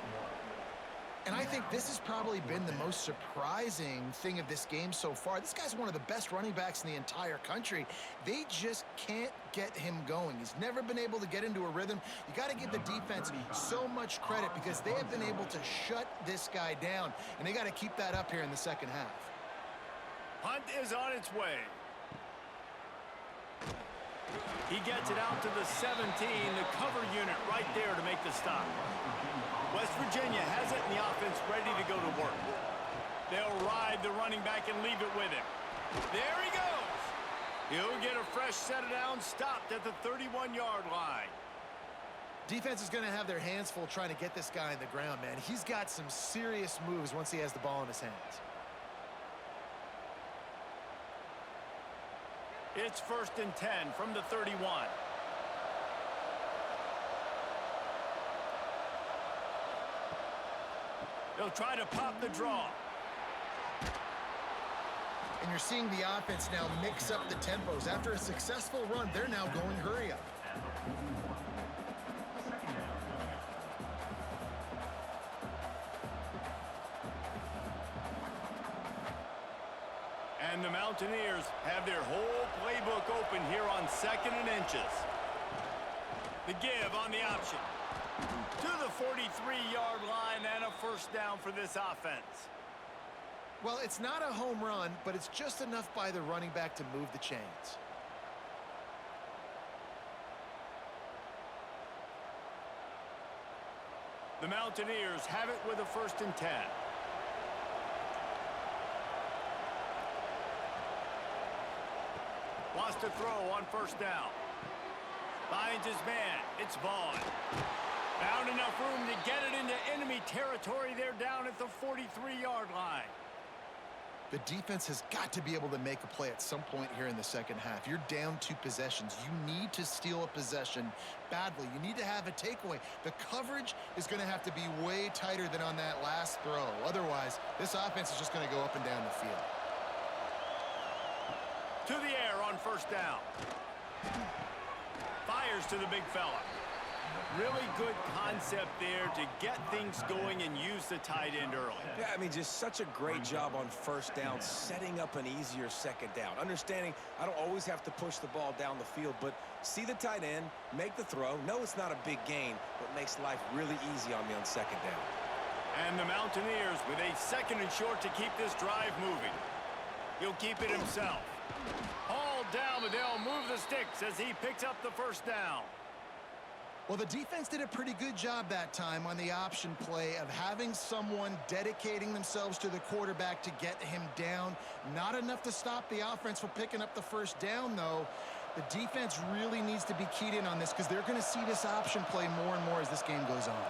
And I think this has probably been the most surprising thing of this game so far. This guy's one of the best running backs in the entire country. They just can't get him going. He's never been able to get into a rhythm. You got to give the defense so much credit because they have been able to shut this guy down, and they got to keep that up here in the second half. Punt is on its way. He gets it out to the 17, the cover unit right there to make the stop. West Virginia has it, and the offense ready to go to work. They'll ride the running back and leave it with him. There he goes. He'll get a fresh set of downs, stopped at the 31-yard line. Defense is going to have their hands full trying to get this guy in the ground, man. He's got some serious moves once he has the ball in his hands. It's 1st and 10 from the 31. They'll try to pop the draw. And you're seeing the offense now mix up the tempos. After a successful run, they're now going hurry up. And the Mountaineers have their whole playbook open here on 2nd and inches. The give on the option. To the 43-yard line and a first down for this offense. Well, it's not a home run, but it's just enough by the running back to move the chains. The Mountaineers have it with a 1st and 10. Wants to throw on 1st down. Finds his man. It's Vaughn. Found enough room to get it into enemy territory. They're down at the 43-yard line. The defense has got to be able to make a play at some point here in the second half. You're down 2 possessions. You need to steal a possession badly. You need to have a takeaway. The coverage is going to have to be way tighter than on that last throw. Otherwise, this offense is just going to go up and down the field. To the air on 1st down. Fires to the big fella. Really good concept there to get things going and use the tight end early. Yeah, I mean, just such a great job on 1st down, setting up an easier 2nd down. Understanding I don't always have to push the ball down the field, but see the tight end, make the throw. No, it's not a big gain, but makes life really easy on me on 2nd down. And the Mountaineers with a 2nd and short to keep this drive moving. He'll keep it himself. Hauled down, but they'll move the sticks as he picks up the 1st down. Well, the defense did a pretty good job that time on the option play of having someone dedicating themselves to the quarterback to get him down. Not enough to stop the offense from picking up the 1st down, though. The defense really needs to be keyed in on this because they're going to see this option play more and more as this game goes on.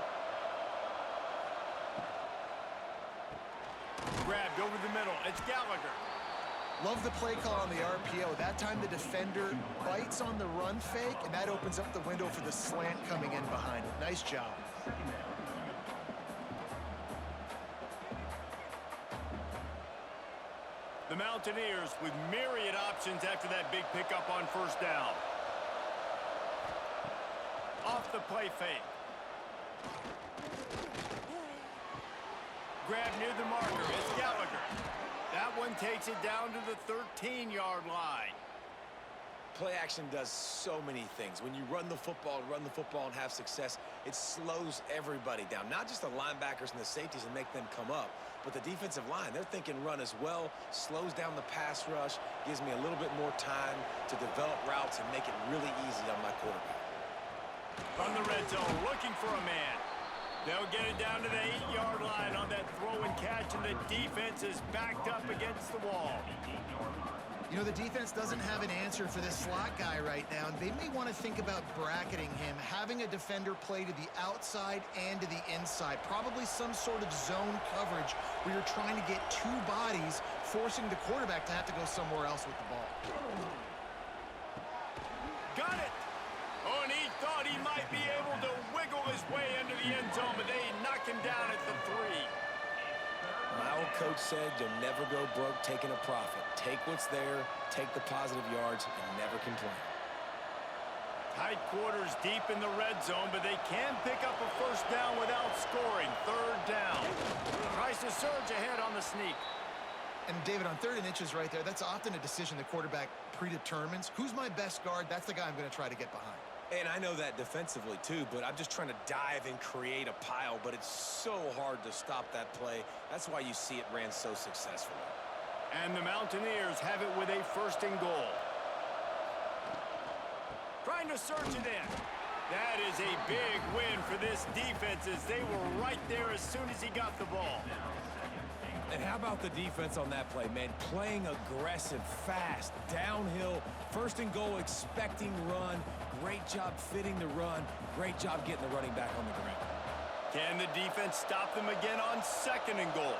Grabbed Gallagher. Love the play call on the RPO. That time the defender bites on the run fake, and that opens up the window for the slant coming in behind it. Nice job. The Mountaineers with myriad options after that big pickup on first down. Off the play fake. Grab near the marker. It's Gallagher. That one takes it down to the 13-yard line. Play action does so many things. When you run the football and have success, it slows everybody down. Not just the linebackers and the safeties and make them come up, but the defensive line. They're thinking run as well, slows down the pass rush, gives me a little bit more time to develop routes and make it really easy on my quarterback. From the red zone, looking for a man. They'll get it down to the 8-yard line on that throw and catch, and the defense is backed up against the wall. You know, the defense doesn't have an answer for this slot guy right now, and they may want to think about bracketing him, having a defender play to the outside and to the inside, probably some sort of zone coverage where you're trying to get two bodies, forcing the quarterback to have to go somewhere else with the ball. Got it! Oh, and he thought he might be able to wiggle his way into the end zone, but they knock him down at the 3. My old coach said you'll never go broke taking a profit. Take what's there, take the positive yards, and never complain. Tight quarters deep in the red zone, but they can pick up a first down without scoring. Third down. Tries to surge ahead on the sneak. And David, on 3rd and inches right there, that's often a decision the quarterback predetermines. Who's my best guard? That's the guy I'm going to try to get behind. And I know that defensively too, but I'm just trying to dive and create a pile, but it's so hard to stop that play. That's why you see it ran so successfully. And the Mountaineers have it with a 1st and goal. Trying to surge it in. That is a big win for this defense as they were right there as soon as he got the ball. And how about the defense on that play, man? Playing aggressive, fast, downhill, 1st and goal, expecting run. Great job fitting the run. Great job getting the running back on the ground. Can the defense stop them again on 2nd and goal?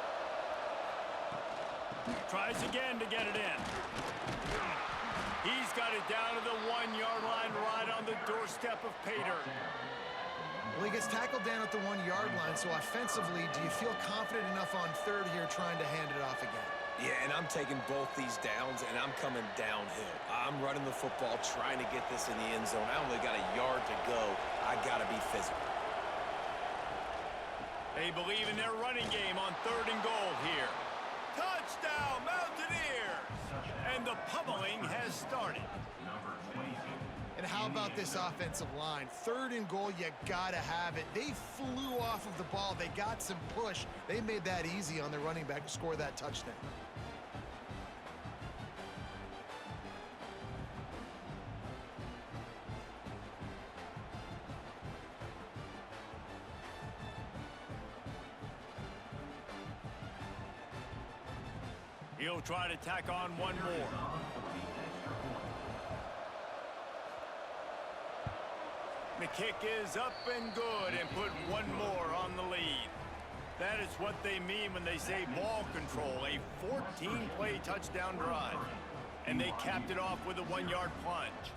Tries again to get it in. He's got it down to the 1-yard line right on the doorstep of Pater. Well, he gets tackled down at the 1-yard line, so offensively, do you feel confident enough on 3rd here trying to hand it off again? Yeah, and I'm taking both these downs, and I'm coming downhill. I'm running the football, trying to get this in the end zone. I only got a yard to go. I got to be physical. They believe in their running game on 3rd and goal here. Touchdown, Mountaineers! And the pummeling has started. And how about this offensive line? 3rd and goal, you gotta have it. They flew off of the ball. They got some push. They made that easy on the running back to score that touchdown. He'll try to tack on one more. The kick is up and good and put one more on the lead. That is what they mean when they say ball control, a 14-play touchdown drive. And they capped it off with a 1-yard plunge.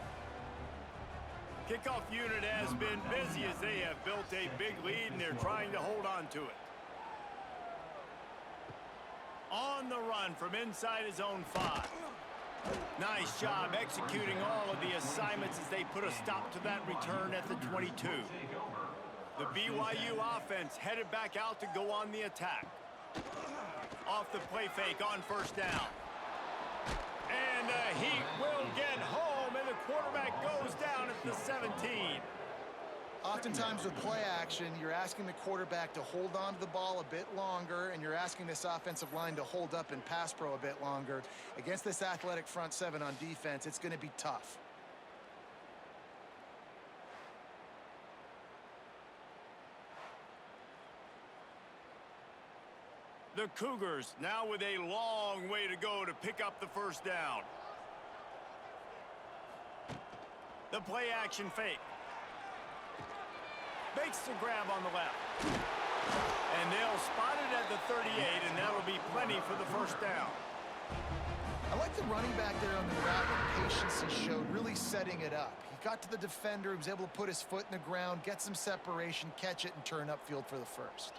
Kickoff unit has been busy as they have built a big lead and they're trying to hold on to it. On the run from inside his own 5. Nice job executing all of the assignments as they put a stop to that return at the 22. The BYU offense headed back out to go on the attack. Off the play fake on 1st down. And he will get home, and the quarterback goes down at the 17. Oftentimes with play action, you're asking the quarterback to hold on to the ball a bit longer, and you're asking this offensive line to hold up in pass pro a bit longer. Against this athletic front 7 on defense, it's going to be tough. The Cougars now with a long way to go to pick up the 1st down. The play action fake. Makes the grab on the left. And they'll spot it at the 38, and that'll be plenty for the 1st down. I like the running back there on the route, the patience he showed, really setting it up. He got to the defender, he was able to put his foot in the ground, get some separation, catch it, and turn upfield for the first.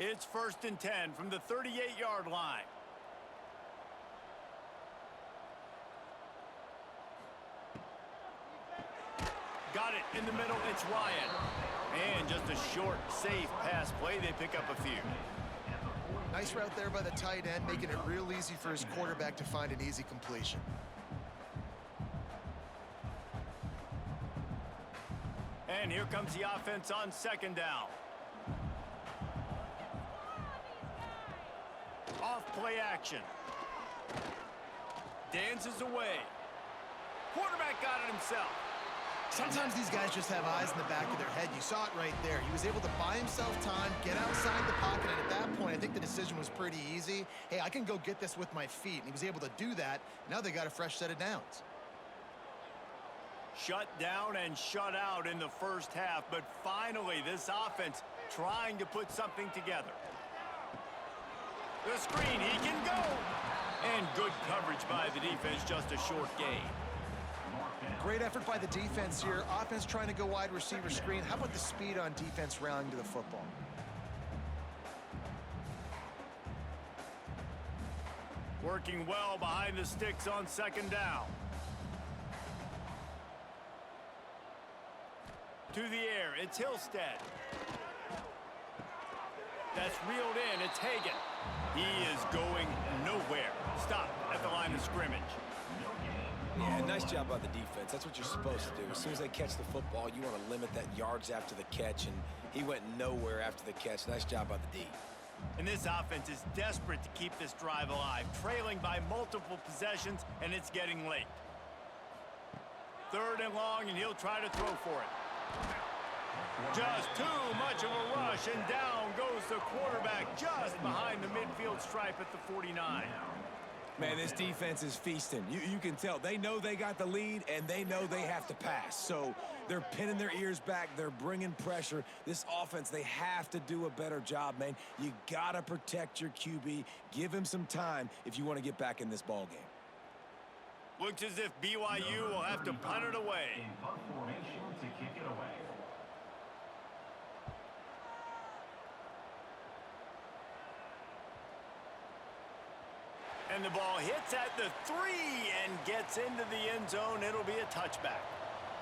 It's 1st and 10 from the 38-yard line. Got it in the middle. It's Ryan. And just a short, safe pass play. They pick up a few. Nice route there by the tight end, making it real easy for his quarterback to find an easy completion. And here comes the offense on 2nd down. Off play action. Dances away. Quarterback got it himself. Sometimes these guys just have eyes in the back of their head. You saw it right there. He was able to buy himself time, get outside the pocket, and at that point, I think the decision was pretty easy. Hey, I can go get this with my feet, and he was able to do that. Now they got a fresh set of downs. Shut down and shut out in the first half, but finally this offense trying to put something together. The screen, he can go. And good coverage by the defense, just a short gain. Great effort by the defense here. Offense trying to go wide receiver screen. How about the speed on defense rallying to the football? Working well behind the sticks on 2nd down. To the air, it's Hillstead. That's reeled in, it's Hagan. He is going nowhere. Stop at the line of scrimmage. Yeah, nice job by the defense. That's what you're supposed to do. As soon as they catch the football, you want to limit that yards after the catch, and he went nowhere after the catch. Nice job by the D. And this offense is desperate to keep this drive alive, trailing by multiple possessions, and it's getting late. 3rd and long, and he'll try to throw for it. Just too much of a rush, and down goes the quarterback just behind the midfield stripe at the 49. Man, this defense is feasting. You can tell. They know they got the lead, and they know they have to pass. So they're pinning their ears back. They're bringing pressure. This offense, they have to do a better job, man. You got to protect your QB. Give him some time if you want to get back in this ball game. Looks as if BYU will have to punt it away. And the ball hits at the 3 and gets into the end zone. It'll be a touchback.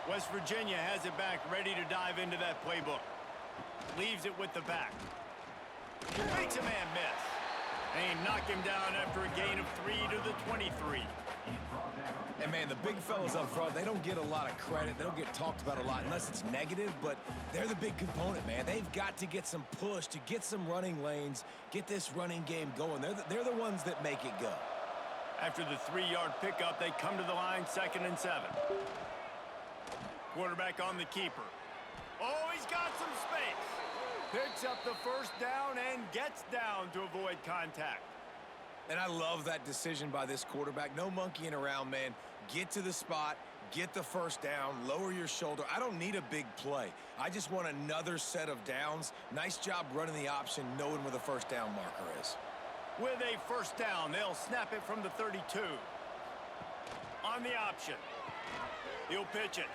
West Virginia has it back, ready to dive into that playbook. Leaves it with the back. Makes a man miss. And knock him down after a gain of 3 to the 23. And, man, the big fellas up front, they don't get a lot of credit. They don't get talked about a lot unless it's negative, but they're the big component, man. They've got to get some push, to get some running lanes, get this running game going. They're the ones that make it go. After the 3-yard pickup, they come to the line, 2nd and 7. Quarterback on the keeper. Oh, he's got some space. Picks up the 1st down and gets down to avoid contact. And I love that decision by this quarterback. No monkeying around, man. Get to the spot, get the 1st down, lower your shoulder. I don't need a big play. I just want another set of downs. Nice job running the option, knowing where the 1st down marker is. With a 1st down, they'll snap it from the 32. On the option. He'll pitch it.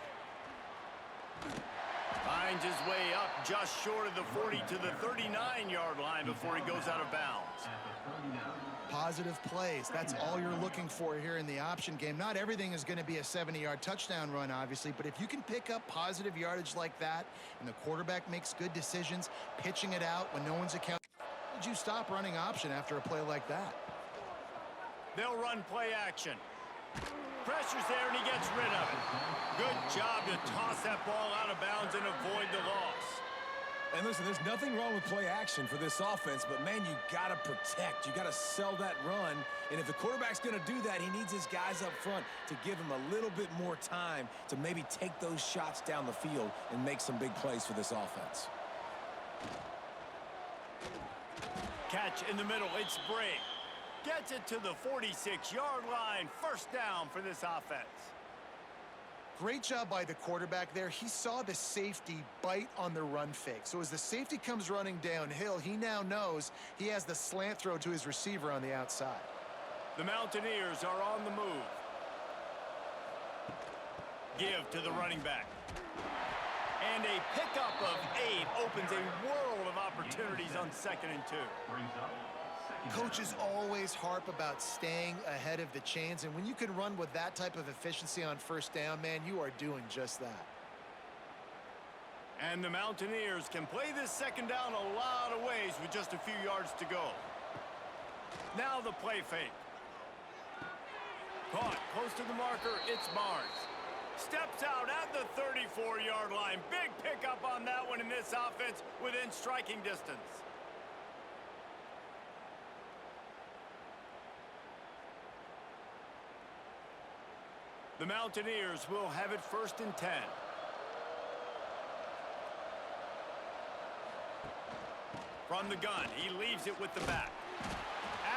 Finds his way up just short of the 40 to the 39-yard line before he goes out of bounds. Positive plays. That's all you're looking for here in the option game. Not everything is going to be a 70-yard touchdown run, obviously, but if you can pick up positive yardage like that and the quarterback makes good decisions, pitching it out when no one's accounting, why would you stop running option after a play like that? They'll run play action. Pressure's there, and he gets rid of it. Good job to toss that ball out of bounds and avoid the loss. And listen, there's nothing wrong with play action for this offense, but, man, you got to protect. You got to sell that run. And if the quarterback's going to do that, he needs his guys up front to give him a little bit more time to maybe take those shots down the field and make some big plays for this offense. catch in the middle. It's Brake. Gets it to the 46-yard line. First down for this offense. Great job by the quarterback there. He saw the safety bite on the run fake. So as the safety comes running downhill, he now knows he has the slant throw to his receiver on the outside. The Mountaineers are on the move. Give to the running back. And a pickup of 8 opens a world of opportunities on 2nd and 2. Coaches always harp about staying ahead of the chains, and when you can run with that type of efficiency on first down, man, you are doing just that. And the Mountaineers can play this 2nd down a lot of ways with just a few yards to go. Now the play fake. Caught close to the marker, it's Barnes. Steps out at the 34-yard line. Big pickup on that one in this offense within striking distance. The Mountaineers will have it 1st and 10. From the gun, he leaves it with the back.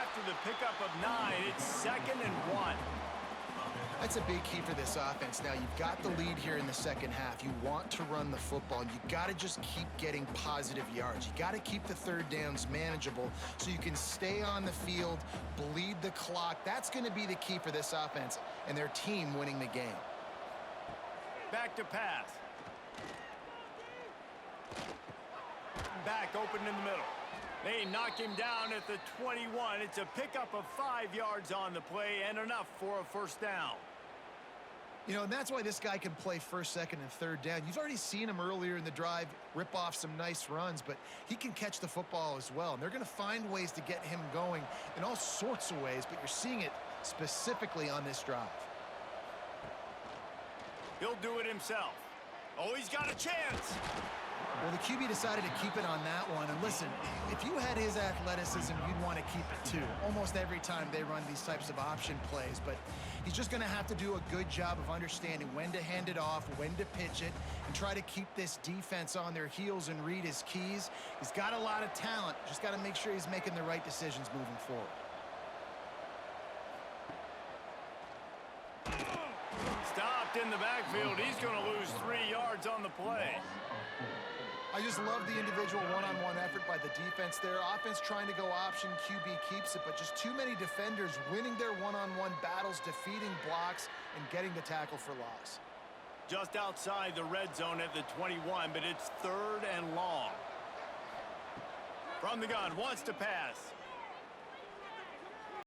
After the pickup of 9, it's 2nd and 1. That's a big key for this offense. Now, you've got the lead here in the second half. You want to run the football. You got to just keep getting positive yards. You got to keep the 3rd downs manageable so you can stay on the field, bleed the clock. That's going to be the key for this offense and their team winning the game. Back to pass. Back open in the middle. They knock him down at the 21. It's a pickup of 5 yards on the play and enough for a 1st down. You know, and that's why this guy can play 1st, 2nd, and 3rd down. You've already seen him earlier in the drive rip off some nice runs, but he can catch the football as well. And they're going to find ways to get him going in all sorts of ways, but you're seeing it specifically on this drive. He'll do it himself. Oh, he's got a chance. Well, the QB decided to keep it on that one. And listen, if you had his athleticism, you'd want to keep it too. Almost every time they run these types of option plays. But he's just going to have to do a good job of understanding when to hand it off, when to pitch it, and try to keep this defense on their heels and read his keys. He's got a lot of talent. Just got to make sure he's making the right decisions moving forward. Stopped in the backfield. He's going to lose 3 yards on the play. I just love the individual one-on-one effort by the defense there. Offense trying to go option, QB keeps it, but just too many defenders winning their one-on-one battles, defeating blocks, and getting the tackle for loss. Just outside the red zone at the 21, but it's 3rd and long. From the gun, wants to pass.